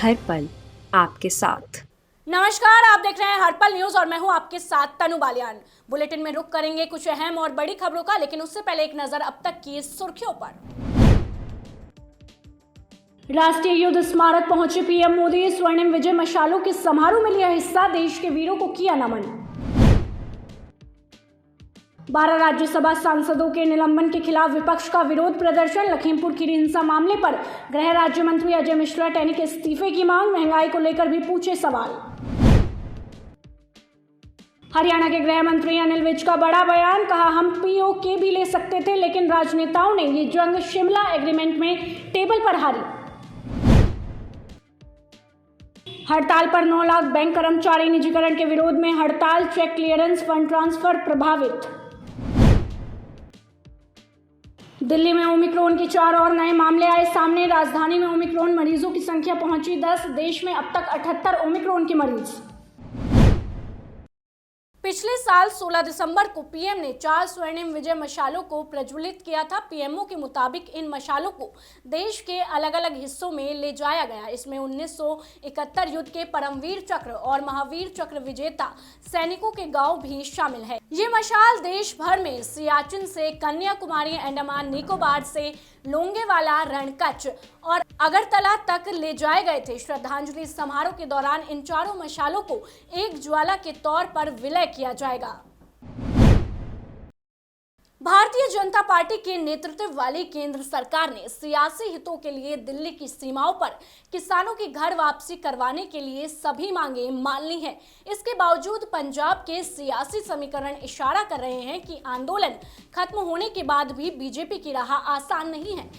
हर पल आपके साथ। नमस्कार, आप देख रहे हैं हर्पल न्यूज और मैं हूं आपके साथ तनु बालियान। बुलेटिन में रुक करेंगे कुछ अहम और बड़ी खबरों का, लेकिन उससे पहले एक नजर अब तक की सुर्खियों पर। राष्ट्रीय युद्ध स्मारक पहुंचे पीएम मोदी। स्वर्णिम विजय मशालों के समारोह में लिया हिस्सा, देश के वीरों को किया नमन। 12 राज्यसभा सांसदों के निलंबन के खिलाफ विपक्ष का विरोध प्रदर्शन। लखीमपुर खीरी हिंसा मामले पर गृह राज्य मंत्री अजय मिश्रा टेनी के इस्तीफे की मांग। महंगाई को लेकर भी पूछे सवाल। हरियाणा के गृह मंत्री अनिल विज का बड़ा बयान, कहा हम पीओके भी ले सकते थे, लेकिन राजनेताओं ने ये जंग शिमला एग्रीमेंट में टेबल पर हारी। हड़ताल पर 9 लाख बैंक कर्मचारी, निजीकरण के विरोध में हड़ताल। चेक क्लियरेंस, फंड ट्रांसफर प्रभावित। दिल्ली में ओमिक्रॉन के 4 और नए मामले आए सामने। राजधानी में ओमिक्रॉन मरीजों की संख्या पहुंची 10। देश में अब तक 78 ओमिक्रॉन के मरीज। पिछले साल 16 दिसंबर को पीएम ने 4 स्वर्णिम विजय मशालों को प्रज्वलित किया था। पीएमओ के मुताबिक इन मशालों को देश के अलग अलग हिस्सों में ले जाया गया। इसमें 1971 युद्ध के परमवीर चक्र और महावीर चक्र विजेता सैनिकों के गांव भी शामिल है। ये मशाल देश भर में सियाचिन से कन्याकुमारी, अंडमान निकोबार से लोंगेवाला, रणकच्छ और अगरतला तक ले जाए गए थे। श्रद्धांजलि समारोह के दौरान इन चारों मशालों को एक ज्वाला के तौर पर विलय किया जाएगा। भारतीय जनता पार्टी के नेतृत्व वाली केंद्र सरकार ने सियासी हितों के लिए दिल्ली की सीमाओं पर किसानों की घर वापसी करवाने के लिए सभी मांगे मान ली हैं। इसके बावजूद पंजाब के सियासी समीकरण इशारा कर रहे हैं कि आंदोलन खत्म होने के बाद भी बीजेपी की राह आसान नहीं है।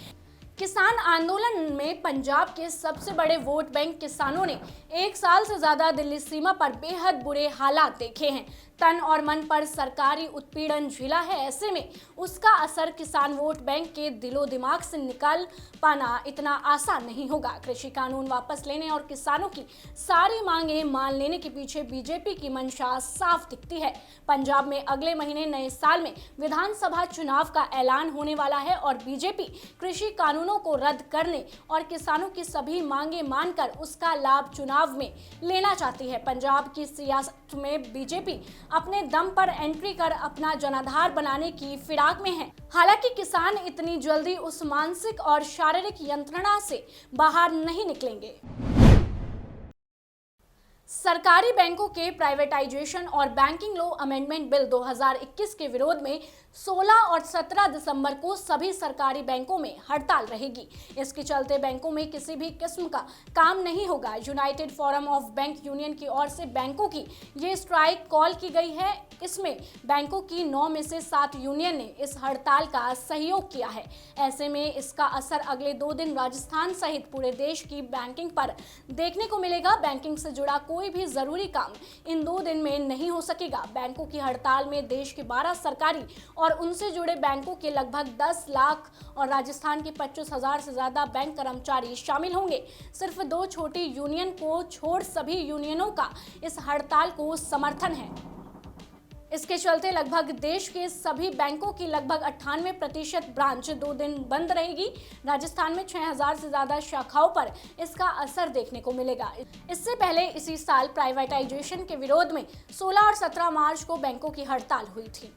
किसान आंदोलन में पंजाब के सबसे बड़े वोट बैंक किसानों ने 1 साल से ज्यादा दिल्ली सीमा पर बेहद बुरे हालात देखे हैं। तन और मन पर सरकारी उत्पीड़न झेला है। ऐसे में उसका असर किसान वोट बैंक के दिलो दिमाग से निकाल पाना इतना आसान नहीं होगा। कृषि कानून वापस लेने और किसानों की सारी मांगे मान लेने के पीछे बीजेपी की मंशा साफ दिखती है। पंजाब में अगले महीने नए साल में विधानसभा चुनाव का ऐलान होने वाला है और बीजेपी कृषि कानूनों को रद्द करने और किसानों की सभी मांगे मानकर उसका लाभ चुनाव में लेना चाहती है। पंजाब की सियासत में बीजेपी अपने दम पर एंट्री कर अपना जनाधार बनाने की फिराक में है। हालांकि किसान इतनी जल्दी उस मानसिक और शारीरिक यंत्रणा से बाहर नहीं निकलेंगे। सरकारी बैंकों के प्राइवेटाइजेशन और बैंकिंग लॉ अमेंडमेंट बिल 2021 के विरोध में 16 और 17 दिसंबर को सभी सरकारी बैंकों में हड़ताल रहेगी। इसके चलते बैंकों में किसी भी किस्म का काम नहीं होगा। United forum of bank union की ओर से बैंकों की ये स्ट्राइक कॉल की गई है। इसमें बैंकों की 9 में से 7 यूनियन ने इस हड़ताल का सहयोग किया है। ऐसे में इसका असर अगले 2 दिन राजस्थान सहित पूरे देश की बैंकिंग पर देखने को मिलेगा। बैंकिंग से जुड़ा कोई भी जरूरी काम इन 2 दिन में नहीं हो सकेगा। बैंकों की हड़ताल में देश के 12 सरकारी और उनसे जुड़े बैंकों के लगभग 10 लाख और राजस्थान के 25,000 से ज्यादा बैंक कर्मचारी शामिल होंगे। सिर्फ 2 छोटी यूनियन को छोड़ सभी यूनियनों का इस हड़ताल को समर्थन है। इसके चलते लगभग देश के सभी बैंकों की लगभग 98% ब्रांच 2 दिन बंद रहेगी। राजस्थान में 6,000 से ज्यादा शाखाओं पर इसका असर देखने को मिलेगा। इससे पहले इसी साल प्राइवेटाइजेशन के विरोध में 16 और 17 मार्च को बैंकों की हड़ताल हुई थी।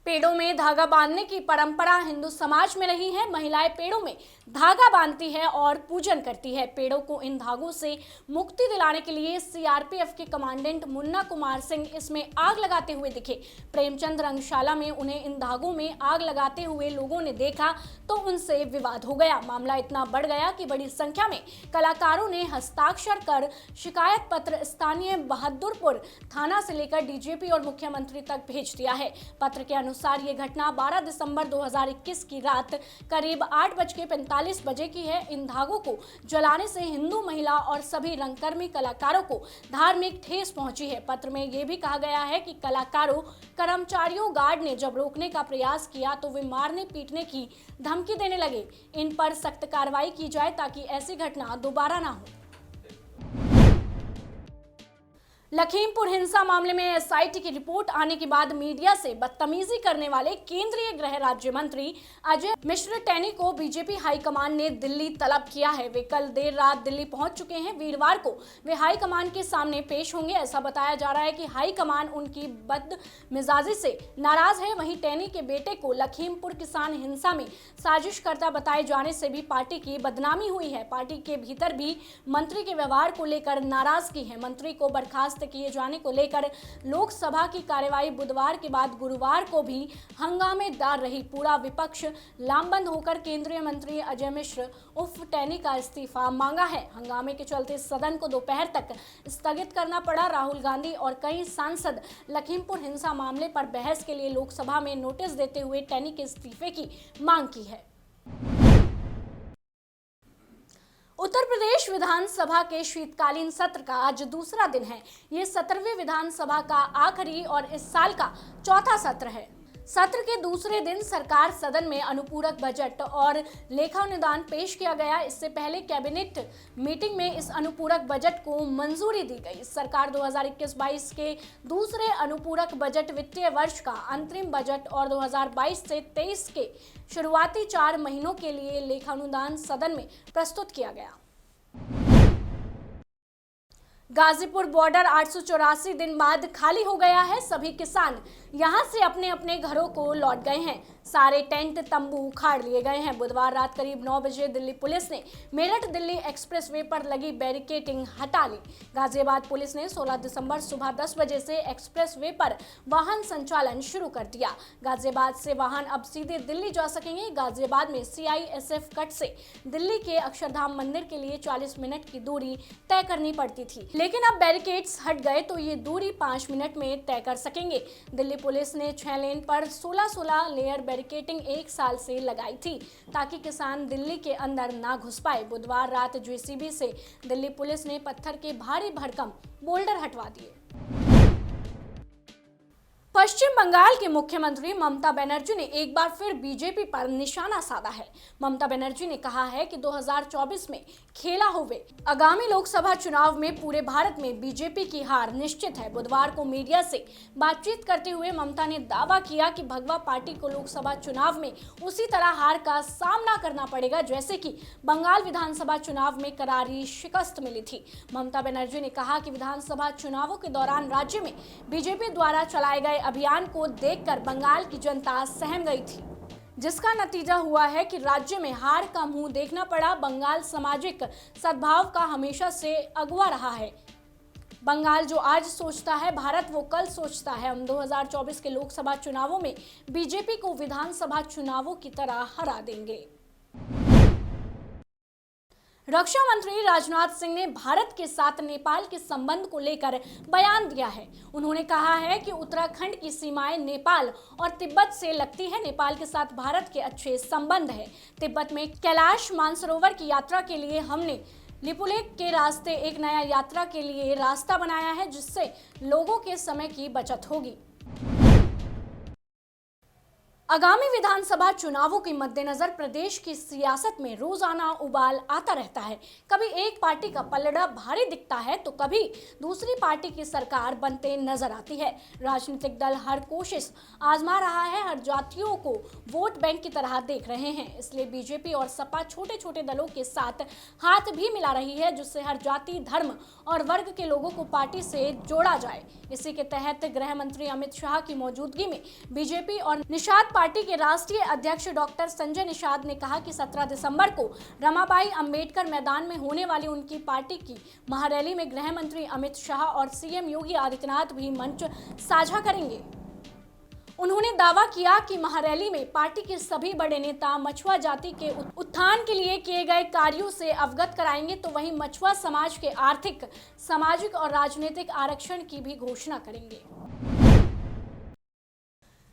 पेड़ों में धागा बांधने की परंपरा हिंदू समाज में रही है। महिलाएं पेड़ों में धागा बांधती है और पूजन करती है। पेड़ों को इन धागों से मुक्ति दिलाने के लिए सीआरपीएफ के कमांडेंट मुन्ना कुमार सिंह इसमें आग लगाते हुए दिखे। प्रेमचंद रंगशाला में उन्हें इन धागों में आग लगाते हुए लोगों ने देखा तो उनसे विवाद हो गया। मामला इतना बढ़ गया कि बड़ी संख्या में कलाकारों ने हस्ताक्षर कर शिकायत पत्र स्थानीय बहादुरपुर थाना से लेकर डीजीपी और मुख्यमंत्री तक भेज दिया है। पत्र के अनुसार ये घटना 12 दिसंबर 2021 की रात करीब 8:45 बजे की है। इन धागों को जलाने से हिंदू महिला और सभी रंगकर्मी कलाकारों को धार्मिक ठेस पहुंची है। पत्र में यह भी कहा गया है कि कलाकारों, कर्मचारियों, गार्ड ने जब रोकने का प्रयास किया तो वे मारने पीटने की धमकी देने लगे। इन पर सख्त कार्रवाई की जाए ताकि ऐसी घटना दोबारा ना हो। लखीमपुर हिंसा मामले में एसआईटी की रिपोर्ट आने के बाद मीडिया से बदतमीजी करने वाले केंद्रीय गृह राज्य मंत्री अजय मिश्र टेनी को बीजेपी हाईकमान ने दिल्ली तलब किया है। वे कल देर रात दिल्ली पहुंच चुके हैं। वीरवार को वे हाईकमान के सामने पेश होंगे। ऐसा बताया जा रहा है कि हाईकमान उनकी बदमिजाजी से नाराज है। वहीं टेनी के बेटे को लखीमपुर किसान हिंसा में साजिशकर्ता बताए जाने से भी पार्टी की बदनामी हुई है। पार्टी के भीतर भी मंत्री के व्यवहार को लेकर नाराजगी है। मंत्री को बर्खास्त किए जाने को लेकर लोकसभा की कार्यवाही बुधवार के बाद गुरुवार को भी हंगामेदार रही। पूरा विपक्ष लामबंद होकर केंद्रीय मंत्री अजय मिश्र उर्फ टेनी का इस्तीफा मांगा है। हंगामे के चलते सदन को दोपहर तक स्थगित करना पड़ा। राहुल गांधी और कई सांसद लखीमपुर हिंसा मामले पर बहस के लिए लोकसभा में नोटिस देते हुए टेनी के इस्तीफे की मांग की है। उत्तर प्रदेश विधानसभा के शीतकालीन सत्र का आज दूसरा दिन है। ये 17वें विधानसभा का आखिरी और इस साल का चौथा सत्र है। सत्र के दूसरे दिन सरकार सदन में अनुपूरक बजट और लेखानुदान पेश किया गया। इससे पहले कैबिनेट मीटिंग में इस अनुपूरक बजट को मंजूरी दी गई। सरकार 2021-22 के दूसरे अनुपूरक बजट वित्तीय वर्ष का अंतरिम बजट और 2022 से 23 के शुरुआती 4 महीनों के लिए लेखानुदान सदन में प्रस्तुत किया गया। गाजीपुर बॉर्डर 884 दिन बाद खाली हो गया है। सभी किसान यहां से अपने अपने घरों को लौट गए हैं। सारे टेंट तंबू उखाड़ लिए गए हैं। बुधवार रात करीब 9 बजे दिल्ली पुलिस ने मेरठ दिल्ली एक्सप्रेसवे पर लगी बैरिकेडिंग हटा ली। गाजियाबाद पुलिस ने 16 दिसंबर सुबह 10 बजे से एक्सप्रेसवे पर वाहन संचालन शुरू कर दिया। गाजियाबाद से वाहन अब सीधे दिल्ली जा सकेंगे। गाजियाबाद में CISF कट से दिल्ली के अक्षरधाम मंदिर के लिए 40 मिनट की दूरी तय करनी पड़ती थी, लेकिन अब बैरिकेड्स हट गए तो ये दूरी 5 मिनट में तय कर सकेंगे। दिल्ली पुलिस ने 6 लेन पर 16 लेयर बैरिकेडिंग 1 साल से लगाई थी ताकि किसान दिल्ली के अंदर ना घुस पाए। बुधवार रात JCB से दिल्ली पुलिस ने पत्थर के भारी भरकम बोल्डर हटवा दिए। पश्चिम बंगाल के मुख्यमंत्री ममता बनर्जी ने एक बार फिर बीजेपी पर निशाना साधा है। ममता बनर्जी ने कहा है कि 2024 में खेला हुए आगामी लोकसभा चुनाव में पूरे भारत में बीजेपी की हार निश्चित है। बुधवार को मीडिया से बातचीत करते हुए ममता ने दावा किया कि भगवा पार्टी को लोकसभा चुनाव में उसी तरह हार का सामना करना पड़ेगा जैसे कि बंगाल विधानसभा चुनाव में करारी शिकस्त मिली थी। ममता बनर्जी ने कहा कि विधानसभा चुनावों के दौरान राज्य में बीजेपी द्वारा चलाए गए अभियान को देखकर बंगाल की जनता सहम गई थी, जिसका नतीजा हुआ है कि राज्य में हार का मुंह देखना पड़ा। बंगाल सामाजिक सद्भाव का हमेशा से अगुवा रहा है। बंगाल जो आज सोचता है भारत वो कल सोचता है। हम 2024 के लोकसभा चुनावों में बीजेपी को विधानसभा चुनावों की तरह हरा देंगे। रक्षा मंत्री राजनाथ सिंह ने भारत के साथ नेपाल के संबंध को लेकर बयान दिया है। उन्होंने कहा है कि उत्तराखंड की सीमाएं नेपाल और तिब्बत से लगती है। नेपाल के साथ भारत के अच्छे संबंध है। तिब्बत में कैलाश मानसरोवर की यात्रा के लिए हमने लिपुलेख के रास्ते एक नया यात्रा के लिए रास्ता बनाया है, जिससे लोगों के समय की बचत होगी। आगामी विधानसभा चुनावों के मद्देनजर प्रदेश की सियासत में रोजाना उबाल आता रहता है। कभी एक पार्टी का पलड़ा भारी दिखता है तो कभी दूसरी पार्टी की सरकार बनते नजर आती है। राजनीतिक दल हर कोशिश आजमा रहा है, हर जातियों को वोट बैंक की तरह देख रहे हैं। इसलिए बीजेपी और सपा छोटे छोटे दलों के साथ हाथ भी मिला रही है, जिससे हर जाति, धर्म और वर्ग के लोगों को पार्टी से जोड़ा जाए। इसी के तहत गृह मंत्री अमित शाह की मौजूदगी में बीजेपी और निषाद पार्टी के राष्ट्रीय अध्यक्ष डॉक्टर संजय निषाद ने कहा कि 17 दिसंबर को रमाबाई अंबेडकर मैदान में होने वाली उनकी पार्टी की महारैली में गृह मंत्री अमित शाह और CM योगी आदित्यनाथ भी मंच साझा करेंगे। उन्होंने दावा किया कि महारैली में पार्टी के सभी बड़े नेता मछुआ जाति के उत्थान के लिए किए गए कार्यों से अवगत कराएंगे, तो वहीं मछुआ समाज के आर्थिक, सामाजिक और राजनीतिक आरक्षण की भी घोषणा करेंगे।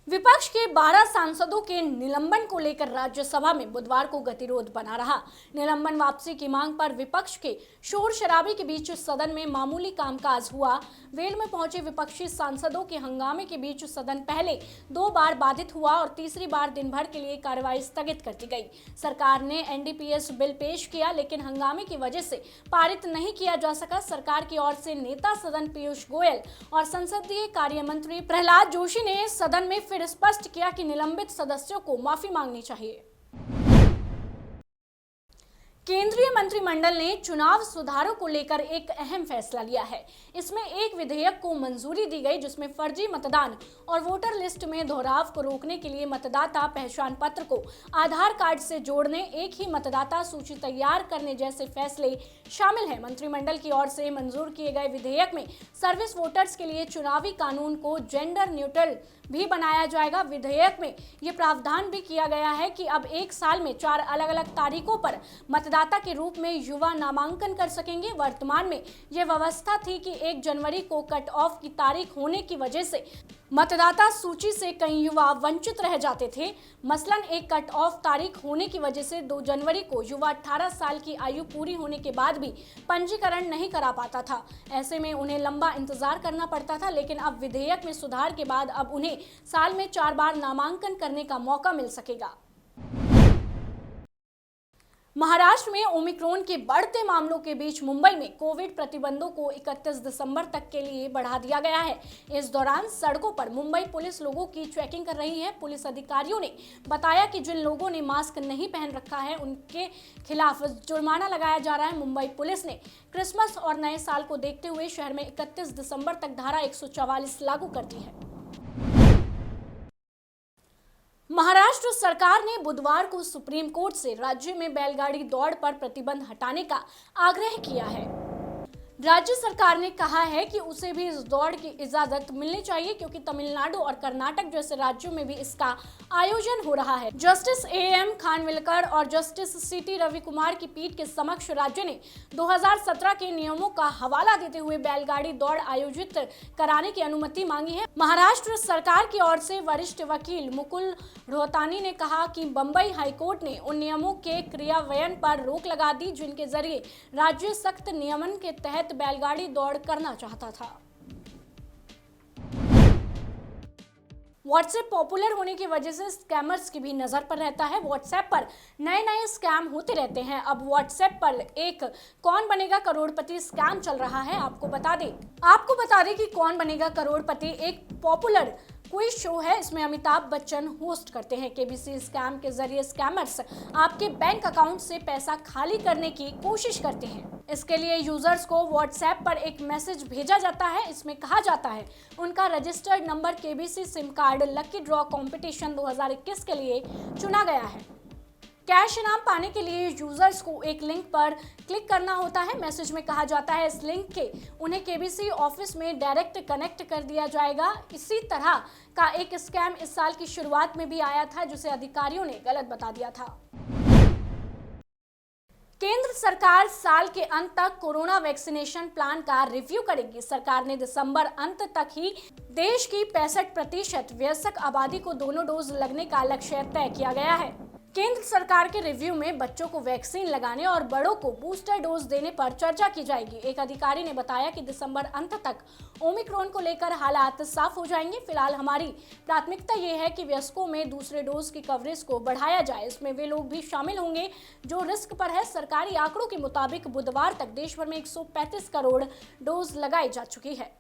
विपक्ष के 12 सांसदों के निलंबन को लेकर राज्यसभा में बुधवार को गतिरोध बना रहा। निलंबन वापसी की मांग पर विपक्ष के शोर शराबे के बीच सदन में मामूली कामकाज हुआ। वेल में पहुंचे विपक्षी सांसदों के हंगामे के बीच सदन पहले 2 बार बाधित हुआ और तीसरी बार दिन भर के लिए कार्रवाई स्थगित कर दी गई। सरकार ने एनडीपीएस बिल पेश किया, लेकिन हंगामे की वजह से पारित नहीं किया जा सका। सरकार की ओर से नेता सदन पीयूष गोयल और संसदीय कार्य मंत्री प्रहलाद जोशी ने सदन में फिर स्पष्ट किया कि निलंबित सदस्यों को माफी मांगनी चाहिए। केंद्रीय मंत्रिमंडल ने चुनाव सुधारों को लेकर एक अहम फैसला लिया है। इसमें एक विधेयक को मंजूरी दी गई जिसमें फर्जी मतदान और वोटर लिस्ट में दोहराव को रोकने के लिए मतदाता पहचान पत्र को आधार कार्ड से जोड़ने, एक ही मतदाता सूची तैयार करने जैसे फैसले शामिल हैं। मंत्रिमंडल की ओर से मंजूर किए गए विधेयक में सर्विस वोटर्स के लिए चुनावी कानून को जेंडर न्यूट्रल भी बनाया जाएगा। विधेयक में ये प्रावधान भी किया गया है कि अब 1 साल में 4 अलग-अलग तारीखों पर मतदाता के रूप में युवा नामांकन कर सकेंगे। वर्तमान में यह व्यवस्था थी कि 1 जनवरी को कट ऑफ की तारीख होने की वजह से मतदाता सूची से कई युवा वंचित रह जाते थे। मसलन एक कट ऑफ तारीख होने की वजह से 2 जनवरी को युवा 18 साल की आयु पूरी होने के बाद भी पंजीकरण नहीं करा पाता था। ऐसे में उन्हें लंबा इंतजार करना पड़ता था, लेकिन अब विधेयक में सुधार के बाद अब उन्हें साल में 4 बार नामांकन करने का मौका मिल सकेगा। महाराष्ट्र में ओमिक्रॉन के बढ़ते मामलों के बीच मुंबई में कोविड प्रतिबंधों को 31 दिसंबर तक के लिए बढ़ा दिया गया है। इस दौरान सड़कों पर मुंबई पुलिस लोगों की चेकिंग कर रही है। पुलिस अधिकारियों ने बताया कि जिन लोगों ने मास्क नहीं पहन रखा है उनके खिलाफ जुर्माना लगाया जा रहा है। मुंबई पुलिस ने क्रिसमस और नए साल को देखते हुए शहर में 31 दिसंबर तक धारा 144 लागू कर दी है। महाराष्ट्र सरकार ने बुधवार को सुप्रीम कोर्ट से राज्य में बैलगाड़ी दौड़ पर प्रतिबंध हटाने का आग्रह किया है। राज्य सरकार ने कहा है कि उसे भी इस दौड़ की इजाजत मिलनी चाहिए, क्योंकि तमिलनाडु और कर्नाटक जैसे राज्यों में भी इसका आयोजन हो रहा है। जस्टिस एएम खानविलकर और जस्टिस सीटी रविकुमार की पीठ के समक्ष राज्य ने 2017 के नियमों का हवाला देते हुए बैलगाड़ी दौड़ आयोजित कराने की अनुमति मांगी है। महाराष्ट्र सरकार की ओर से वरिष्ठ वकील मुकुल रोहतानी ने कहा कि बंबई हाईकोर्ट ने उन नियमों के क्रियान्वयन पर रोक लगा दी जिनके जरिए राज्य सख्त नियमन के तहत बैलगाड़ी दौड़ करना चाहता था। व्हाट्सएप पॉपुलर होने की वजह से स्कैमर्स की भी नजर पर रहता है। व्हाट्सएप पर नए स्कैम होते रहते हैं। अब व्हाट्सएप पर एक कौन बनेगा करोड़पति स्कैम चल रहा है। आपको बता दें कि कौन बनेगा करोड़पति एक पॉपुलर क्विज शो है। इसमें अमिताभ बच्चन होस्ट करते हैं। केबीसी स्कैम के जरिए स्कैमर्स आपके बैंक अकाउंट से पैसा खाली करने की कोशिश करते हैं। इसके लिए यूजर्स को व्हाट्सएप पर एक मैसेज भेजा जाता है। इसमें कहा जाता है उनका registered number KBC SIM card lucky draw competition 2021 के लिए चुना गया है। कैश इनाम पाने के लिए यूजर्स को एक लिंक पर क्लिक करना होता है। मैसेज में कहा जाता है इस लिंक के उन्हें केबीसी ऑफिस में डायरेक्ट कनेक्ट कर दिया जाएगा। इसी तरह का एक स्कैम इस साल की शुरुआत में भी आया था, जिसे अधिकारियों ने गलत बता दिया था। केंद्र सरकार साल के अंत तक कोरोना वैक्सीनेशन प्लान का रिव्यू करेगी। सरकार ने दिसंबर अंत तक ही देश की 65% वयस्क आबादी को दोनों डोज लगने का लक्ष्य तय किया गया है। केंद्र सरकार के रिव्यू में बच्चों को वैक्सीन लगाने और बड़ों को बूस्टर डोज देने पर चर्चा की जाएगी। एक अधिकारी ने बताया कि दिसंबर अंत तक ओमिक्रॉन को लेकर हालात साफ हो जाएंगे। फिलहाल हमारी प्राथमिकता ये है कि वयस्कों में दूसरे डोज की कवरेज को बढ़ाया जाए। इसमें वे लोग भी शामिल होंगे जो रिस्क पर है। सरकारी आंकड़ों के मुताबिक बुधवार तक देश भर में 135 करोड़ डोज लगाई जा चुकी है।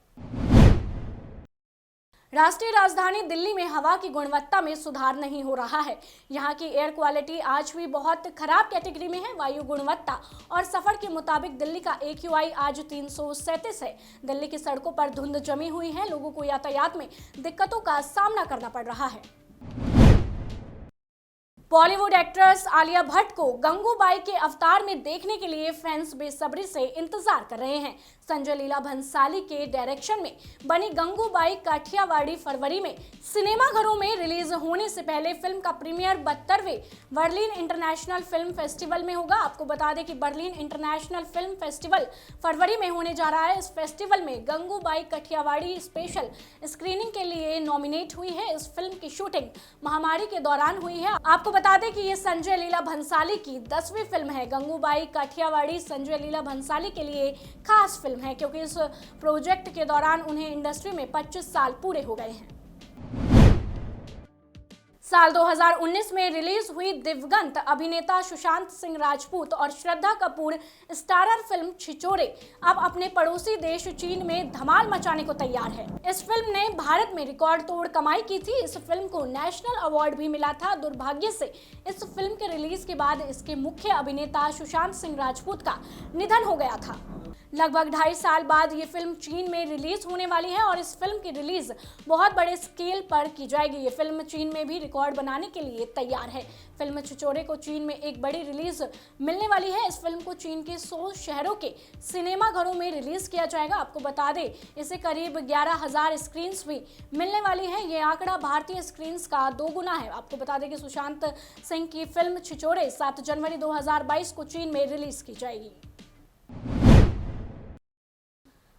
राष्ट्रीय राजधानी दिल्ली में हवा की गुणवत्ता में सुधार नहीं हो रहा है। यहाँ की एयर क्वालिटी आज भी बहुत खराब कैटेगरी में है। वायु गुणवत्ता और सफर के मुताबिक दिल्ली का AQI आज 337 है। दिल्ली की सड़कों पर धुंध जमी हुई है। लोगों को यातायात में दिक्कतों का सामना करना पड़ रहा है। बॉलीवुड एक्ट्रेस आलिया भट्ट को गंगूबाई के अवतार में देखने के लिए फैंस बेसब्री से इंतजार कर रहे हैं। संजय लीला भंसाली के डायरेक्शन में बनी गंगूबाई काठियावाड़ी फरवरी में सिनेमाघरों में रिलीज होने से पहले फिल्म का प्रीमियर 72वें बर्लिन इंटरनेशनल फिल्म फेस्टिवल में होगा। आपको बता दें कि बर्लिन इंटरनेशनल फिल्म फेस्टिवल फरवरी में होने जा रहा है। इस फेस्टिवल में गंगूबाई काठियावाड़ी स्पेशल स्क्रीनिंग के लिए नॉमिनेट हुई है। इस फिल्म की शूटिंग महामारी के दौरान हुई है। आपको बता दें कि ये संजय लीला भंसाली की 10वीं फिल्म है। गंगूबाई काठियावाड़ी संजय लीला भंसाली के लिए खास फिल्म है क्योंकि इस प्रोजेक्ट के दौरान उन्हें इंडस्ट्री में 25 साल पूरे हो गए हैं। साल 2019 में रिलीज हुई दिवंगत अभिनेता सुशांत सिंह राजपूत और श्रद्धा कपूर स्टारर फिल्म छिछोरे अब अपने पड़ोसी देश चीन में धमाल मचाने को तैयार है। इस फिल्म ने भारत में रिकॉर्ड तोड़ कमाई की थी। इस फिल्म को नेशनल अवार्ड भी मिला था। दुर्भाग्य से इस फिल्म के रिलीज के बाद इसके मुख्य अभिनेता सुशांत सिंह राजपूत का निधन हो गया था। लगभग 2.5 साल बाद ये फिल्म चीन में रिलीज होने वाली है और इस फिल्म की रिलीज बहुत बड़े स्केल पर की जाएगी। ये फिल्म चीन में भी रिकॉर्ड बनाने के लिए तैयार है। फिल्म छिछोरे को चीन में एक बड़ी रिलीज मिलने वाली है। इस फिल्म को चीन के 100 शहरों के सिनेमाघरों में रिलीज किया जाएगा। आपको बता दें इसे करीब 11,000 स्क्रीन्स भी मिलने वाली है। ये आंकड़ा भारतीय स्क्रीन्स का 2 गुना है। आपको बता दें कि सुशांत सिंह की फिल्म छिछोरे 7 जनवरी 2022 को चीन में रिलीज की जाएगी।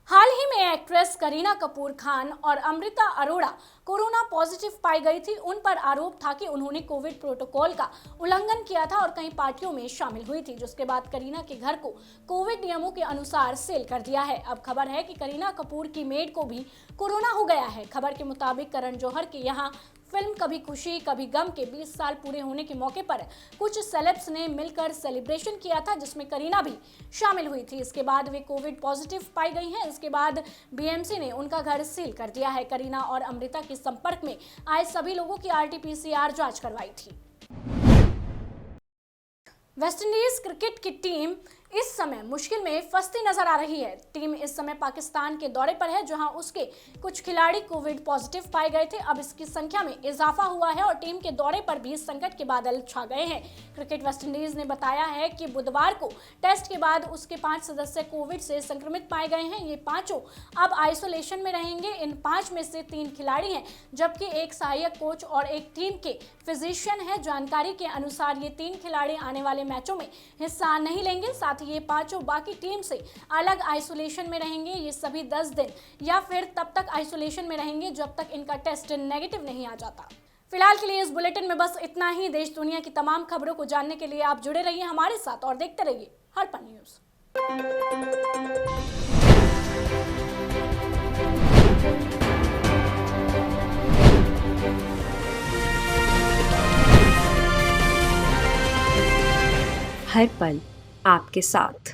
हाल ही में एक्ट्रेस करीना कपूर खान और अमृता अरोड़ा कोरोना पॉजिटिव पाई गई थी। उन पर आरोप था कि उन्होंने कोविड प्रोटोकॉल का उल्लंघन किया था और कई पार्टियों में शामिल हुई थी, जिसके बाद करीना के घर को कोविड नियमों के अनुसार सील कर दिया है। अब खबर है कि करीना कपूर की मेड को भी कोरोना हो गया है। खबर के मुताबिक करण जौहर के यहाँ फिल्म कभी खुशी कभी गम के 20 साल पूरे होने के मौके पर कुछ सेलेब्स ने मिलकर सेलिब्रेशन किया था, जिसमें करीना भी शामिल हुई थी। इसके बाद वे कोविड पॉजिटिव पाई गई हैं। इसके बाद बीएमसी ने उनका घर सील कर दिया है। करीना और अमृता के संपर्क में आए सभी लोगों की RT-PCR जांच करवाई थी। वेस्टइंडीज क्रिकेट की टीम इस समय मुश्किल में फंसती नजर आ रही है। टीम इस समय पाकिस्तान के दौरे पर है, जहां उसके कुछ खिलाड़ी कोविड पॉजिटिव पाए गए थे। अब इसकी संख्या में इजाफा हुआ है और टीम के दौरे पर भी संकट के बादल छा गए हैं। क्रिकेट वेस्टइंडीज ने बताया है कि बुधवार को टेस्ट के बाद उसके 5 सदस्य कोविड से संक्रमित पाए गए हैं। ये पांचों अब आइसोलेशन में रहेंगे। इन 5 में से 3 खिलाड़ी हैं, जबकि एक सहायक कोच और एक टीम के फिजिशियन है। जानकारी के अनुसार ये 3 खिलाड़ी आने वाले मैचों में हिस्सा नहीं लेंगे। साथ ही ये पांचों बाकी टीम से अलग आइसोलेशन में रहेंगे। ये सभी 10 दिन या फिर तब तक आइसोलेशन में रहेंगे जब तक इनका टेस्ट नेगेटिव नहीं आ जाता। फिलहाल के लिए इस बुलेटिन में बस इतना ही। देश दुनिया की तमाम खबरों को जानने के लिए आप जुड़े रहिए हमारे साथ और देखते रहिए हड़पन न्यूज। हर पल आपके साथ।